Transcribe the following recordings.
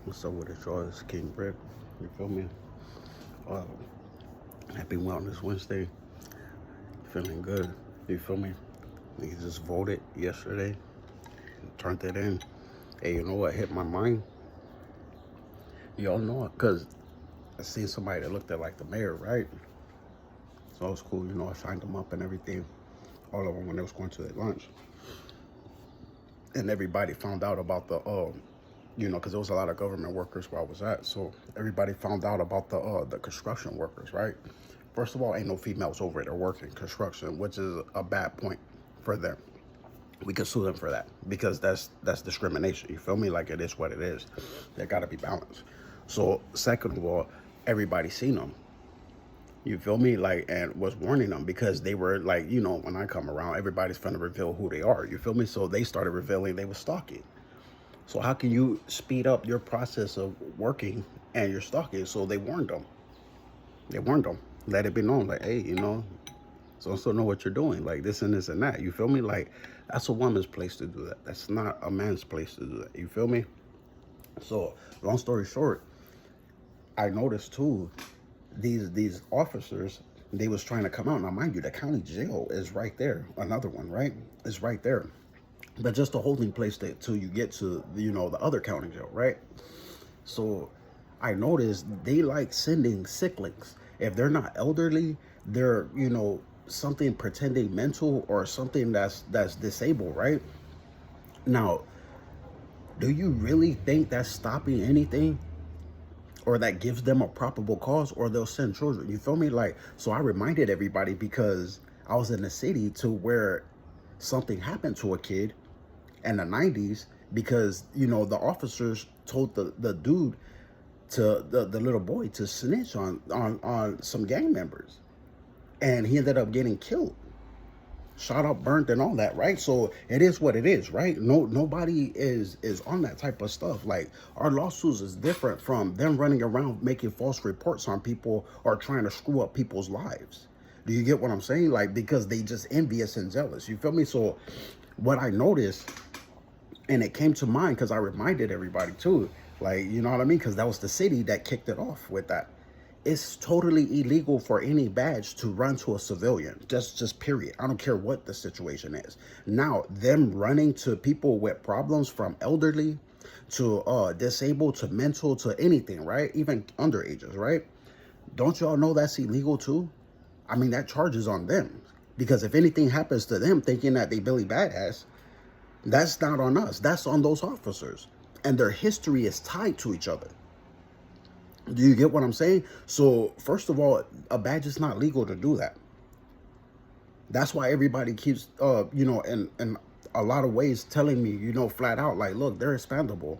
What's up with it, y'all? It's King Brick. You feel me? Uh, Happy Wellness Wednesday. Feeling good. You feel me? Niggas just voted yesterday. Turned it in. Hey, you know what hit my mind? Y'all know it because I seen somebody that looked at like the mayor, right? So it was cool. You know, I signed them up and everything. All of them when they was going to their lunch. And everybody found out about because there was a lot of government workers where I was at. So everybody found out about the construction workers, right? First of all, ain't no females over there working construction, which is a bad point for them. We could sue them for that because that's discrimination. You feel me? Like it is what it is. There got to be balance. So second of all, everybody seen them. You feel me? Like, and was warning them because they were like, when I come around, everybody's trying to reveal who they are. You feel me? So they started revealing they were stalking. So how can you speed up your process of working and you're stalking? So they warned them. They warned them. Let it be known, like, hey, so and so know what you're doing, like this and this and that. You feel me? Like that's a woman's place to do that. That's not a man's place to do that. You feel me? So long story short, I noticed too, these officers, they was trying to come out. Now mind you, the county jail is right there. Another one, right? Is right there. But just a holding place till you get to the other county jail, right? So I noticed they like sending sicklings. If they're not elderly, they're something pretending mental or something that's disabled, right? Now, do you really think that's stopping anything, or that gives them a probable cause, or they'll send children? You feel me? Like, so I reminded everybody because I was in the city to where something happened to a kid in the 90s because the officers told the dude, to the little boy, to snitch on some gang members, and he ended up getting killed, shot up, burnt, and all that, right? So it is what it is, right? Nobody is on that type of stuff. Like, our lawsuits is different from them running around making false reports on people or trying to screw up people's lives. Do you get what I'm saying? Like, because they just envious and jealous. You feel me? So what I noticed, and it came to mind because I reminded everybody too, like, you know what I mean? Because that was the city that kicked it off with that. It's totally illegal for any badge to run to a civilian. Just period. I don't care what the situation is. Now, them running to people with problems, from elderly to disabled to mental to anything, right? Even underages, right? Don't y'all know that's illegal too? I mean, that charges on them. Because if anything happens to them thinking that they Billy Badass, that's not on us. That's on those officers. And their history is tied to each other. Do you get what I'm saying? So, first of all, a badge is not legal to do that. That's why everybody keeps, in a lot of ways telling me, flat out, like, look, they're expandable.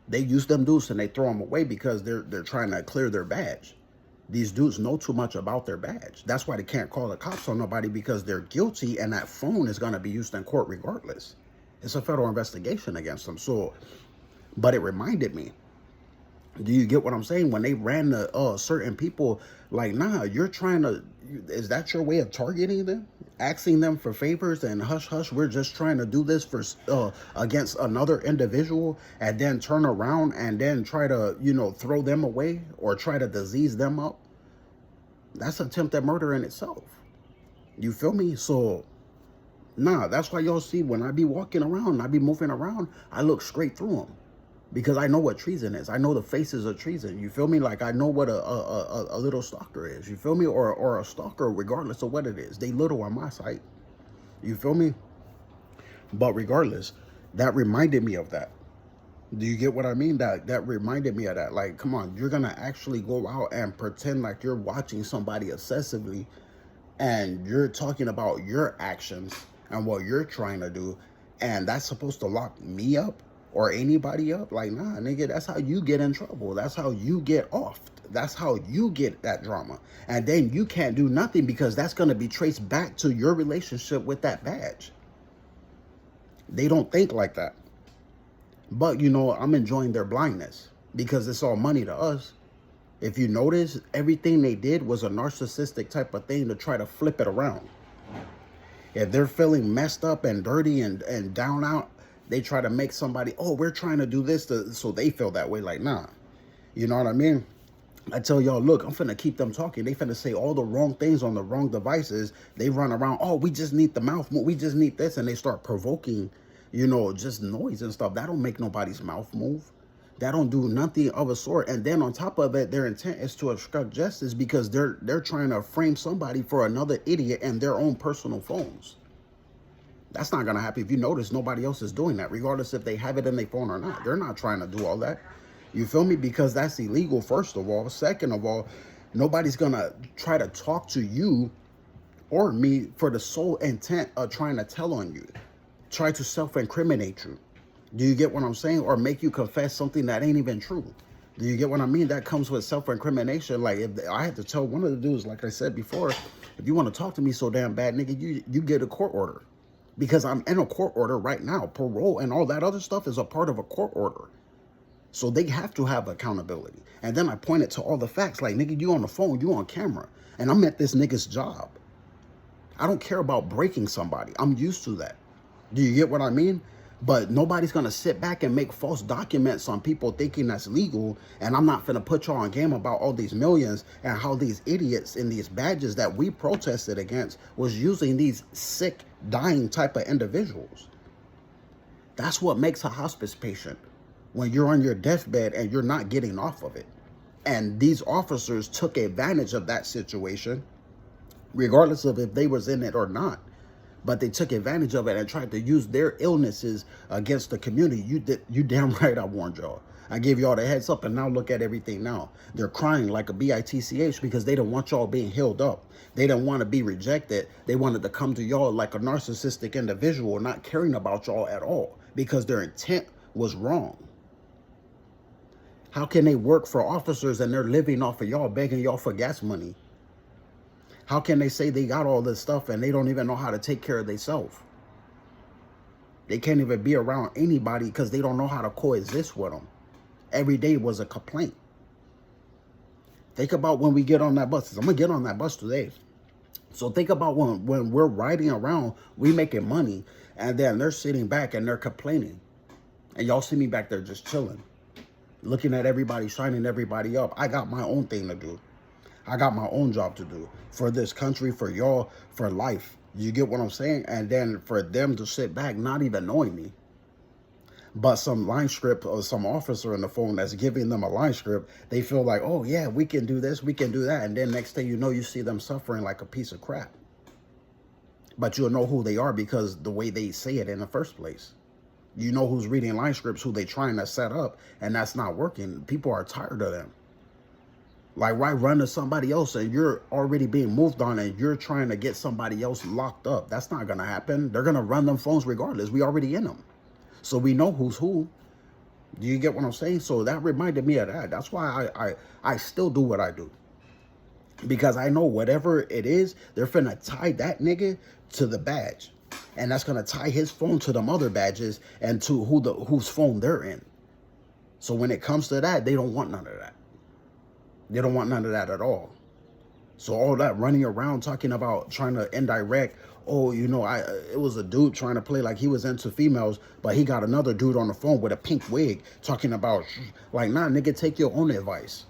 They use them dudes and they throw them away because they're trying to clear their badge. These dudes know too much about their badge. That's why they can't call the cops on nobody, because they're guilty and that phone is going to be used in court regardless. It's a federal investigation against them. So, but it reminded me. Do you get what I'm saying? When they ran to certain people, like, nah, you're trying to, is that your way of targeting them? Asking them for favors and hush, hush, we're just trying to do this for against another individual, and then turn around and then try to, throw them away or try to disease them up? That's attempted murder in itself. You feel me? So, nah, that's why y'all see when I be walking around, I be moving around, I look straight through them. Because I know what treason is. I know the faces of treason. You feel me? Like, I know what a little stalker is. You feel me? Or a stalker, regardless of what it is. They little on my sight. You feel me? But regardless, that reminded me of that. Do you get what I mean? That reminded me of that. Like, come on, you're gonna actually go out and pretend like you're watching somebody obsessively, and you're talking about your actions and what you're trying to do, and that's supposed to lock me up or anybody up? Like, nah, nigga, that's how you get in trouble. That's how you get off. That's how you get that drama. And then you can't do nothing because that's going to be traced back to your relationship with that badge. They don't think like that. But, I'm enjoying their blindness because it's all money to us. If you notice, everything they did was a narcissistic type of thing to try to flip it around. If they're feeling messed up and dirty and down out, They try to make somebody, oh, we're trying to do this so they feel that way. Like, nah. You know what I mean? I tell y'all, look, I'm finna keep them talking. They finna say all the wrong things on the wrong devices. They run around, oh, we just need the mouth move. We just need this. And they start provoking, you know, just noise and stuff. That don't make nobody's mouth move. That don't do nothing of a sort. And then on top of it, their intent is to obstruct justice because they're trying to frame somebody for another idiot and their own personal phones. That's not going to happen. If you notice, nobody else is doing that, regardless if they have it in their phone or not. They're not trying to do all that. You feel me? Because that's illegal, first of all. Second of all, nobody's going to try to talk to you or me for the sole intent of trying to tell on you, try to self-incriminate you. Do you get what I'm saying? Or make you confess something that ain't even true. Do you get what I mean? That comes with self-incrimination. Like, if I had to tell one of the dudes, like I said before, if you want to talk to me so damn bad, nigga, you get a court order. Because I'm in a court order right now. Parole and all that other stuff is a part of a court order. So they have to have accountability. And then I pointed to all the facts. Like, nigga, you on the phone, you on camera. And I'm at this nigga's job. I don't care about breaking somebody. I'm used to that. Do you get what I mean? But nobody's going to sit back and make false documents on people thinking that's legal. And I'm not going to put y'all on game about all these millions and how these idiots in these badges that we protested against was using these sick, dying type of individuals. That's what makes a hospice patient when you're on your deathbed and you're not getting off of it. And these officers took advantage of that situation, regardless of if they was in it or not. But they took advantage of it and tried to use their illnesses against the community. You damn right I warned y'all. I gave y'all the heads up, and now look at everything now. They're crying like a bitch because they don't want y'all being healed up. They didn't want to be rejected. They wanted to come to y'all like a narcissistic individual, not caring about y'all at all because their intent was wrong. How can they work for officers and they're living off of y'all, begging y'all for gas money? How can they say they got all this stuff and they don't even know how to take care of themselves? They can't even be around anybody because they don't know how to coexist with them. Every day was a complaint. Think about when we get on that bus. I'm going to get on that bus today. So think about when we're riding around, we making money, and then they're sitting back and they're complaining. And y'all see me back there just chilling, looking at everybody, shining everybody up. I got my own thing to do. I got my own job to do for this country, for y'all, for life. You get what I'm saying? And then for them to sit back, not even knowing me, but some line script or some officer on the phone that's giving them a line script, they feel like, oh yeah, we can do this, we can do that. And then next thing you know, you see them suffering like a piece of crap. But you'll know who they are because the way they say it in the first place. You know who's reading line scripts, who they trying to set up, and that's not working. People are tired of them. Like, why run to somebody else and you're already being moved on and you're trying to get somebody else locked up? That's not going to happen. They're going to run them phones regardless. We already in them. So we know who's who. Do you get what I'm saying? So that reminded me of that. That's why I still do what I do. Because I know whatever it is, they're finna tie that nigga to the badge. And that's going to tie his phone to them other badges and to whose phone they're in. So when it comes to that, they don't want none of that. They don't want none of that at all. So all that running around talking about trying to indirect, oh, you know, it was a dude trying to play like he was into females, but he got another dude on the phone with a pink wig talking about, like, nah, nigga, take your own advice.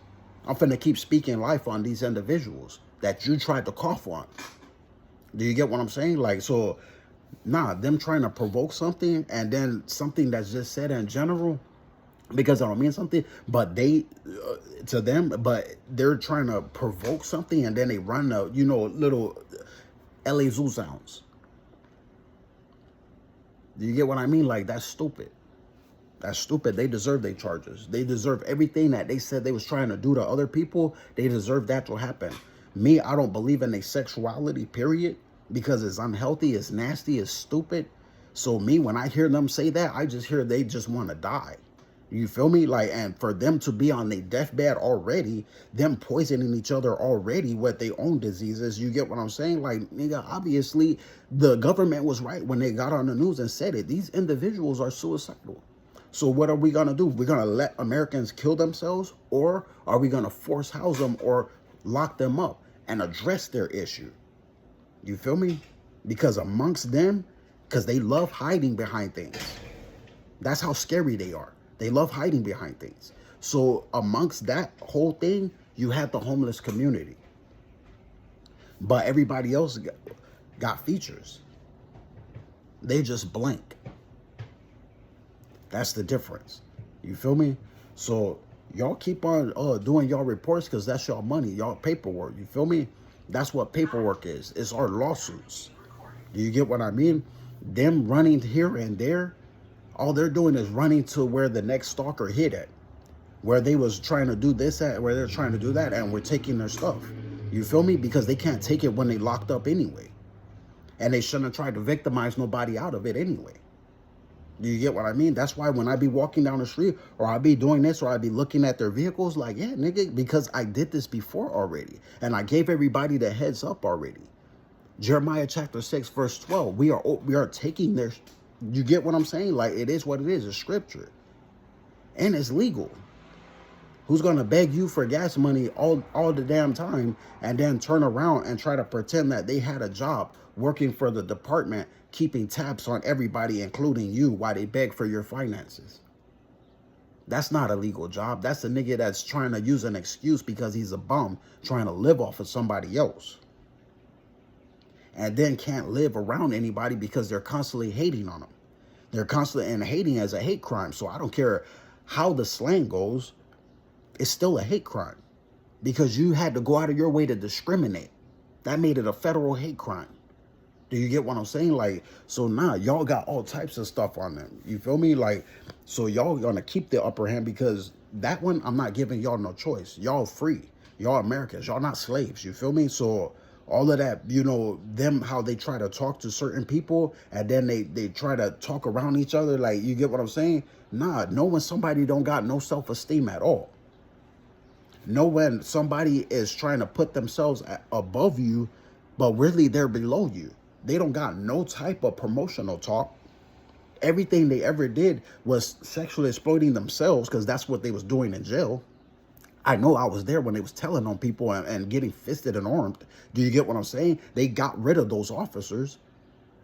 I'm finna keep speaking life on these individuals that you tried to cough on. Do you get what I'm saying? Like, so, nah, them trying to provoke something and then something that's just said in general, because I don't mean something, but they, to them, but they're trying to provoke something and then they run the, you know, little LA Zoo sounds. Do you get what I mean? Like, that's stupid. That's stupid. They deserve their charges. They deserve everything that they said they was trying to do to other people. They deserve that to happen. Me, I don't believe in their sexuality, period, because it's unhealthy, it's nasty, it's stupid. So me, when I hear them say that, I just hear they just want to die. You feel me? Like, and for them to be on their deathbed already, them poisoning each other already with their own diseases, you get what I'm saying? Like, nigga, obviously the government was right when they got on the news and said it. These individuals are suicidal. So what are we going to do? We're going to let Americans kill themselves, or are we going to force house them or lock them up and address their issue? You feel me? Because amongst them, because they love hiding behind things. That's how scary they are. They love hiding behind things. So amongst that whole thing, you had the homeless community. But everybody else got features. They just blank. That's the difference. You feel me? So y'all keep on doing y'all reports because that's y'all money, y'all paperwork. You feel me? That's what paperwork is. It's our lawsuits. Do you get what I mean? Them running here and there, all they're doing is running to where the next stalker hit at, where they was trying to do this at, where they're trying to do that, and we're taking their stuff. You feel me? Because they can't take it when they locked up anyway. And they shouldn't have tried to victimize nobody out of it anyway. Do you get what I mean? That's why when I be walking down the street or I be doing this or I be looking at their vehicles like, yeah, nigga, because I did this before already. And I gave everybody the heads up already. Jeremiah chapter 6, verse 12. We are taking their, you get what I'm saying? Like, it is what it is. It's scripture. And it's legal. Who's going to beg you for gas money all the damn time and then turn around and try to pretend that they had a job working for the department, keeping tabs on everybody, including you, while they beg for your finances? That's not a legal job. That's a nigga that's trying to use an excuse because he's a bum trying to live off of somebody else. And then can't live around anybody because they're constantly hating on them. They're constantly, and hating as a hate crime. So I don't care how the slang goes. It's still a hate crime because you had to go out of your way to discriminate. That made it a federal hate crime. Do you get what I'm saying? Like, so now y'all got all types of stuff on them. You feel me? Like, so y'all gonna keep the upper hand because that one, I'm not giving y'all no choice. Y'all free. Y'all Americans. Y'all not slaves. You feel me? So all of that, you know, them, how they try to talk to certain people and then they try to talk around each other. Like, you get what I'm saying? Nah, know when somebody don't got no self-esteem at all. Know when somebody is trying to put themselves above you, but really they're below you. They don't got no type of promotional talk. Everything they ever did was sexually exploiting themselves because that's what they was doing in jail. I know I was there when they was telling on people and getting fisted and armed. Do you get what I'm saying? They got rid of those officers,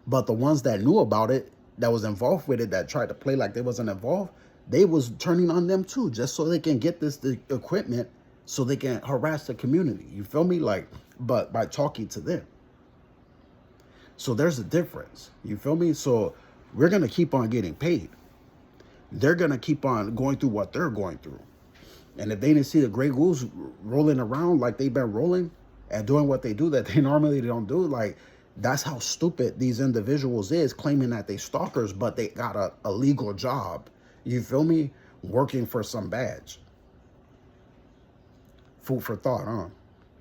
but the ones that knew about it, that was involved with it, that tried to play like they wasn't involved, they was turning on them too, just so they can get the equipment so they can harass the community. You feel me? Like, but by talking to them. So there's a difference. You feel me? So we're going to keep on getting paid. They're going to keep on going through what they're going through. And if they didn't see the Grey Goose rolling around like they've been rolling and doing what they do that they normally don't do, like, that's how stupid these individuals is, claiming that they stalkers, but they got a legal job. You feel me? Working for some badge. Food for thought, huh?